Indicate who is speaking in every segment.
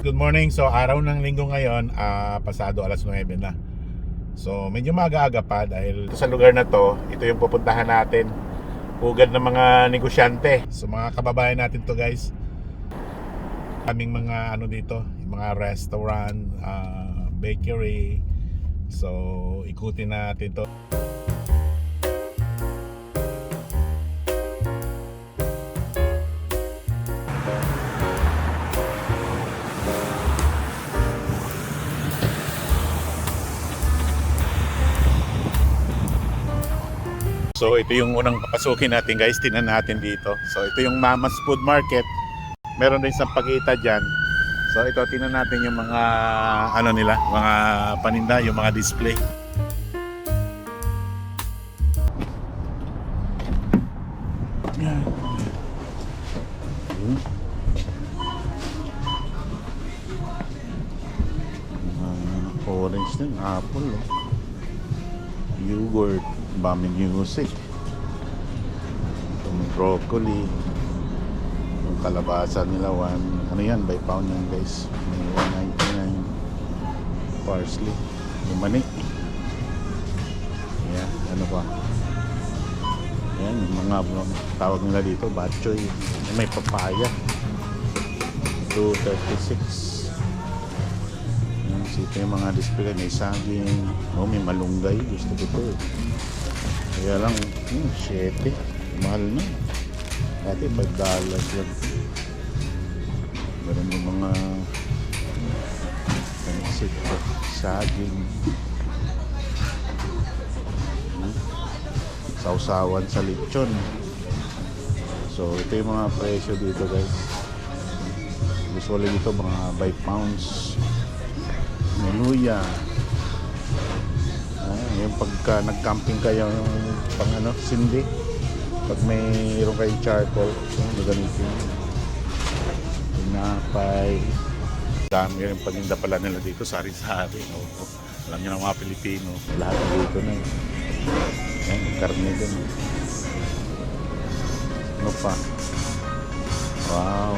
Speaker 1: good morning. So araw ng linggo ngayon, pasado alas 9 na. So medyo maaga-aga pa dahil sa lugar na to, ito yung pupuntahan natin. Pugad ng mga negosyante. So mga kababayan natin to, guys. Kaming mga dito, yung mga restaurant, bakery. So ikutin natin to. So ito yung unang papasukin natin, guys. Tingnan natin dito. So ito yung Mama's Food Market. Meron din sa pagkita dyan. So ito, tingnan natin yung mga nila, mga paninda, yung mga display. Yan. Orange din, apple, yogurt, Bami Music, yung broccoli, yung kalabasa nila, ano yan, by pound yan, guys. May 199. Parsley, yung mani, yan, ano pa, yan, yung mga tawag nila dito, batchoy. May papaya, 236. Ito yung mga display, may saging, may malunggay, gusto ko to. Kaya lang, 7, mahal na. Dati $5 lang. Meron yung mga pansit, saging, sausawan sa lechon. So ito yung mga presyo dito, guys. Usually dito mga by pounds. May luya. Yung pagka nag-camping kayo, yung pang sindi, pag mayroon kayong charcoal, gagamitin. Pinapay. Dami rin paninda pala nila dito, sari-sari. Alam nyo ng mga Pilipino, lahat dito na. Yan, karne din. Ano pa? Wow.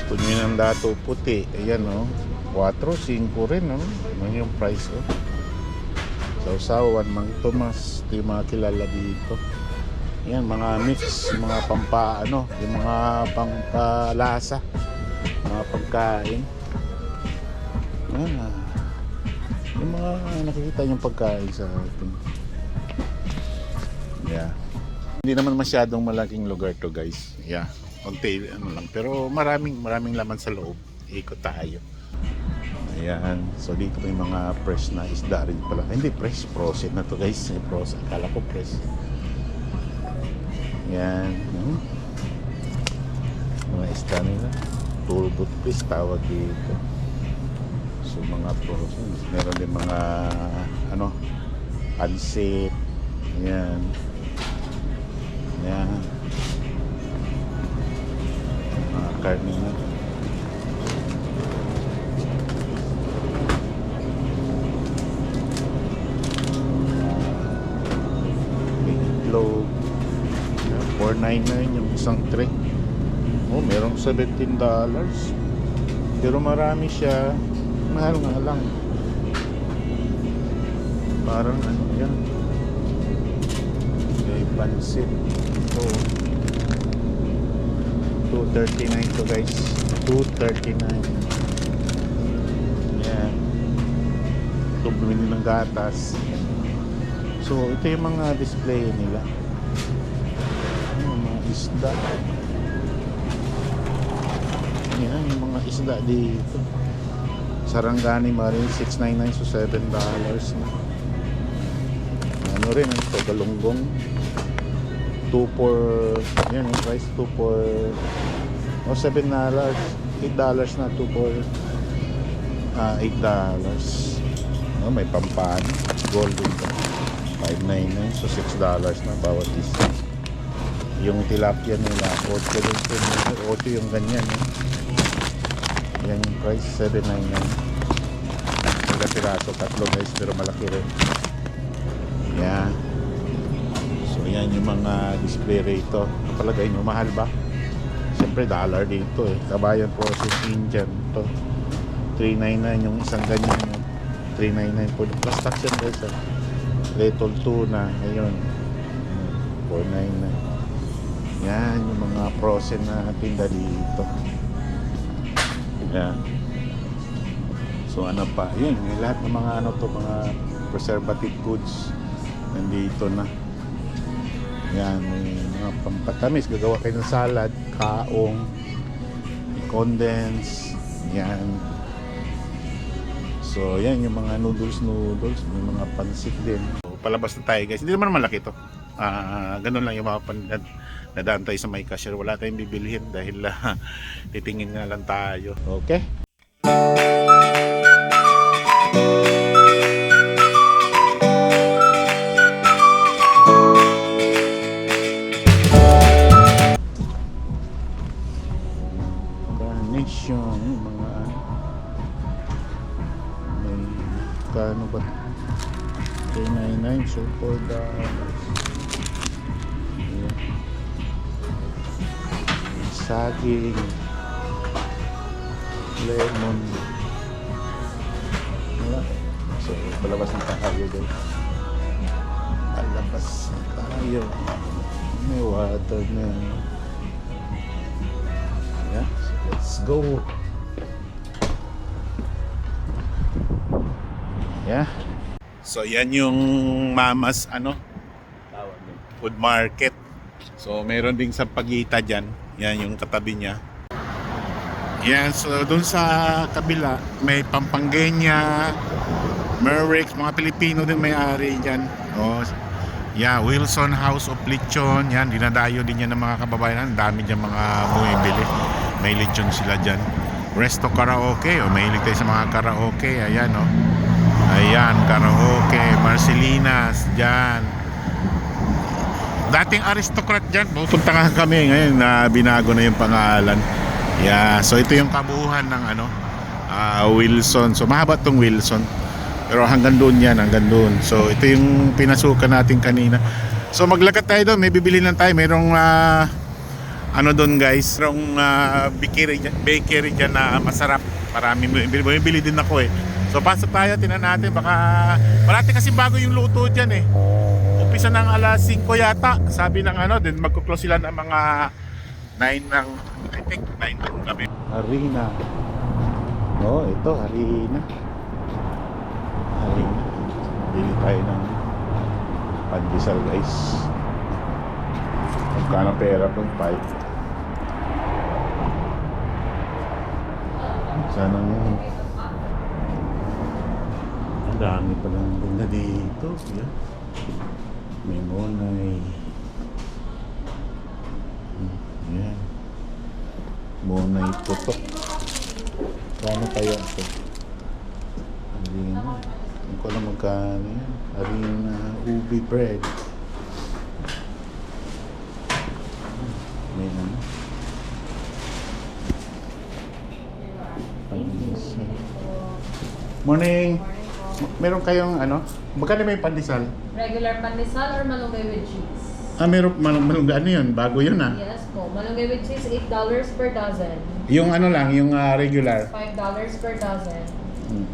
Speaker 1: Gusto nyo ng dato puti. Ayan, 4, 5 rin, Ano yung price, Sausawan, Mang Tomas. Ito yung mga kilala dito. Ayan, mga mix, mga yung mga pampalasa, mga pagkain. Ayan, yung mga nakikita yung pagkain sa atin. Yeah. Hindi naman masyadong malaking lugar to, guys. Yeah. Konti lang, pero maraming laman sa loob. Ikot tayo. Ayan, so dito may mga fresh na isda rin pala. Hindi fresh, frozen na to, guys. Frozen, akala ko fresh. Ayan, mga isda nila, turbot fish tawag dito. So mga frozen, meron din mga pansit. Ayan. Ayan, karne na. May itlog. $4.99 yung isang tray. Merong $17. Pero marami siya. Mahal nga lang. Parang yan. May pansit. $2.39 to, guys. $2.39. Yan. Ito, bumili ng gatas. So ito yung mga display nila. Yung mga isda. Yan, yung mga isda dito. Sarangani Marine, $6.99, so $7 na. Ano rin, ito, galunggong. 2 for, yan yung price, 2 for $7, $8 na, 2 for $8. May pampano, golden ka, $5.99, so $6 na bawat isa. Yung tilapia nila, 8 din, 8 yung ganyan, yan yung price, $7.99. Piraso, 3 guys, pero malaki rin. Yan. So yan yung mga display rito. Palagay nyo, mahal ba? Siyempre dollar dito eh. Kabayan Process Indian to. 399 yung isang ganyan mo. 399 for the plus tax yan guys. Little tuna ngayon. 499. Yan yung mga frozen na tinda dito. Yan. So ano pa? Yun, yung lahat ng mga ano to, mga preservative goods nandito na. Yan, may mga pampatamis. Gagawa kayo ng salad, kaong, condense. Yan. So, yan yung mga noodles. May mga pansit din. So, palabas na tayo guys. Hindi naman malaki to. Ganun lang yung mga nadaan tayo sa may cashier. Wala tayong bibilhin dahil titingin nga lang tayo. Okay? Carnation, mga may kano ba? 399, so $4. Saging, lemon. Wala. So, palabas na tayo guys. Palabas na tayo. May water na. Yeah, so let's go. Yeah. So, yan yung Mama's food market. So, meron ding sampagita dyan. Yan yung katabi niya. Yan, so dun sa kabila may Pampangenia, Merrex, mga Pilipino din may-ari dyan. Oh, yeah, Wilson House of Lechon. Yan, dinadayo din yan ng mga kababayan. Ang dami dyan mga bumibili. May lechon sila dyan. Resto Karaoke. O, mahilig tayo sa mga karaoke. Ayan, oh. Ayan, karaoke. Marcelinas dyan. Dating aristocrat dyan. Pupunta nga kami ngayon na binago na yung pangalan. Yeah, so ito yung kabuuan ng Wilson. So mahaba tong Wilson. Pero hanggang doon yan, hanggang doon. So ito yung pinasukan natin kanina. So maglakad tayo doon, may bibili lang tayo. Merong ano doon guys, merong bakery dyan na masarap. Marami bumibili din ako eh. So pasok tayo, tinan natin. Baka parati kasi bago yung luto dyan eh. Umpisa ng alas 5 yata. Sabi ng then magkuklose sila ng mga 9 ng, I think 9 ng gabi. Harina. Oh, ito harina. Harina. Bili tayo ng pandesal guys. Magkano pera pang 5. Sana ang dami palang ganda dito. Yeah. May monay. Yan. Monay putok. Kano kaya ito? Harina. Hindi ko alam magkano yan. Harina ubi bread. May ano. Pandesal. Morning! Meron kayong magkano may pandesal?
Speaker 2: Regular pandesal or malunggay with cheese?
Speaker 1: Meron malunggay. Ano yun? Bago yun
Speaker 2: Yes po. Malunggay with cheese, $8 per dozen.
Speaker 1: Yung lang, yung regular.
Speaker 2: $5 per dozen.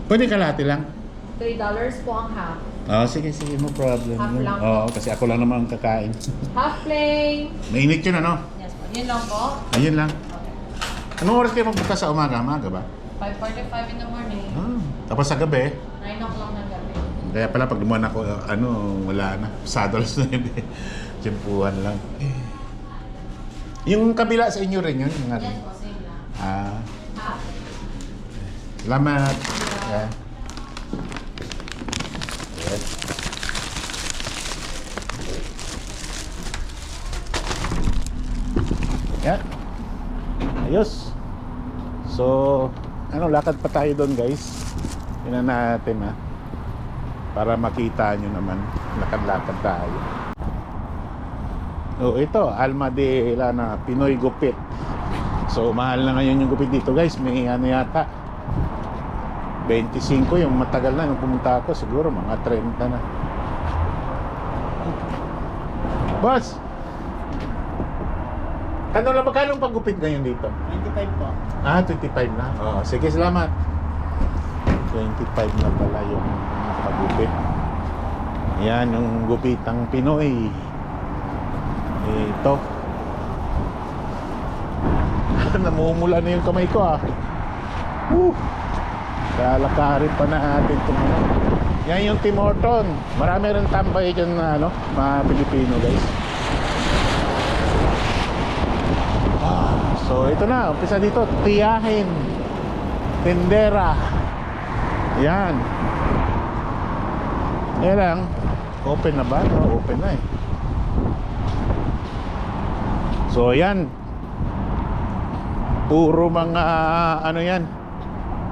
Speaker 1: Pwede kalahati lang?
Speaker 2: $3 po ang half.
Speaker 1: Sige, no problem.
Speaker 2: Half lang po.
Speaker 1: Oo, kasi ako lang naman ang kakain.
Speaker 2: Half plain.
Speaker 1: Mainit yun
Speaker 2: Yes po. Yun lang po.
Speaker 1: Ayun lang. Anong oras kayo magpunta sa umaga? Maga ba?
Speaker 2: 5:45 in the morning.
Speaker 1: Tapos sa gabi?
Speaker 2: 9 o'clock ng gabi.
Speaker 1: Kaya pala pag lumuhan ako, wala na. Pasado alas 9. Tiyempuhan lang. Yung kabila sa inyo rin yun?
Speaker 2: Yes po, same lang. Half.
Speaker 1: Salamat. Yeah. Yes. Yeah. Ayos. So, lakad pa tayo doon guys. Tingnan natin para makita nyo naman. Lakad-lakad tayo. So ito, Alma de Lana, Pinoy Gupit. So mahal na ngayon yung gupit dito guys. May yata 25 yung matagal na yung pumunta ako. Siguro mga 30 na. Boss! Tanong lang, magkano ang paggupit ngayon dito?
Speaker 3: 25 po.
Speaker 1: 25 na. Oh, sige, salamat. 25 na pala yung paggupit. Yan, yung gupitang Pinoy. Ito. Namumula na yung kamay ko Lalakarin pa natin itong ano. Yan yung Tim Horton. Marami rin tambay dyan na mga Pilipino guys. So ito na, umpisa dito, tiyahin, tendera. Yan. Yan lang. Open na ba? No, open na eh. So yan. Puro mga yan,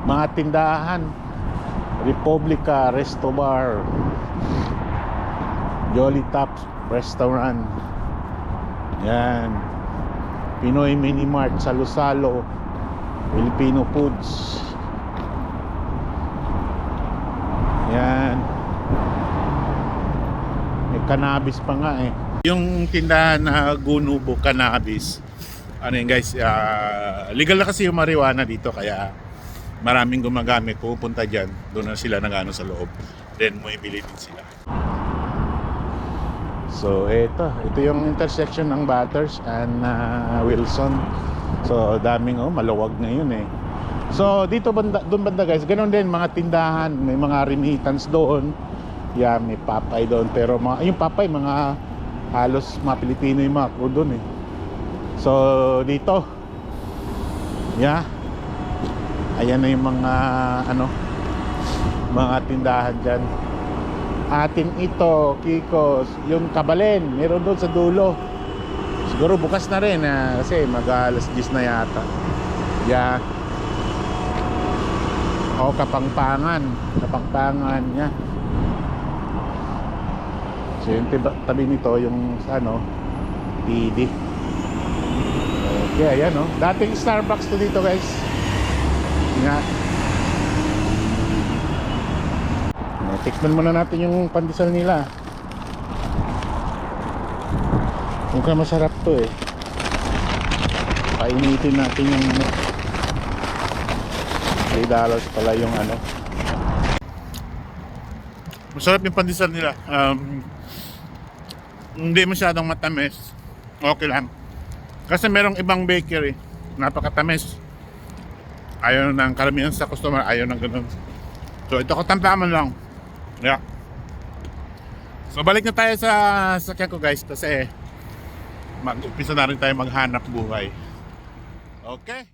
Speaker 1: mga tindahan. Republica Resto Bar, Jolly Tops Restaurant. Yan. Pinoy Mini Mart, Salo-Salo, Filipino Foods. Yan. May cannabis pa nga eh. Yung tindahan na Gunubo Cannabis, ano yun guys, legal na kasi yung marijuana dito, kaya maraming gumagamit, pupunta dyan, doon na sila nag-ano sa loob, then may bili din sila. So ito yung intersection ng Bathurst and Wilson. So daming maluwag ngayon eh. So dito banda, doon banda guys, ganoon din mga tindahan, may mga remittance doon. Yeah, may Papay doon, pero yung Papay mga halos mga Pilipino yung mga crew doon eh. So dito, yeah, ayan na yung mga mga tindahan dyan. Atin ito, Kikos, yung Kabalen, meron doon sa dulo. Siguro bukas na rin kasi mag-alas 10 na yata. Yeah. O Kapangpangan yeah. So yung tabi nito yung PD. Okay, ayan dating Starbucks to dito guys. Nga. Tikman muna natin yung pandesal nila. Mukhang masarap to eh. Painitin natin yung $3 pala yung Masarap yung pandesal nila. Hindi masyadong matamis. Okay lang. Kasi merong ibang bakery, napakatamis. Ayaw ng karamihan sa customer, ayaw ng ganun. So ito katamtaman lang. Yeah. So balik na tayo sa sakyan ko guys, kasi mag-umpisa na rin tayo maghanap buhay. Okay.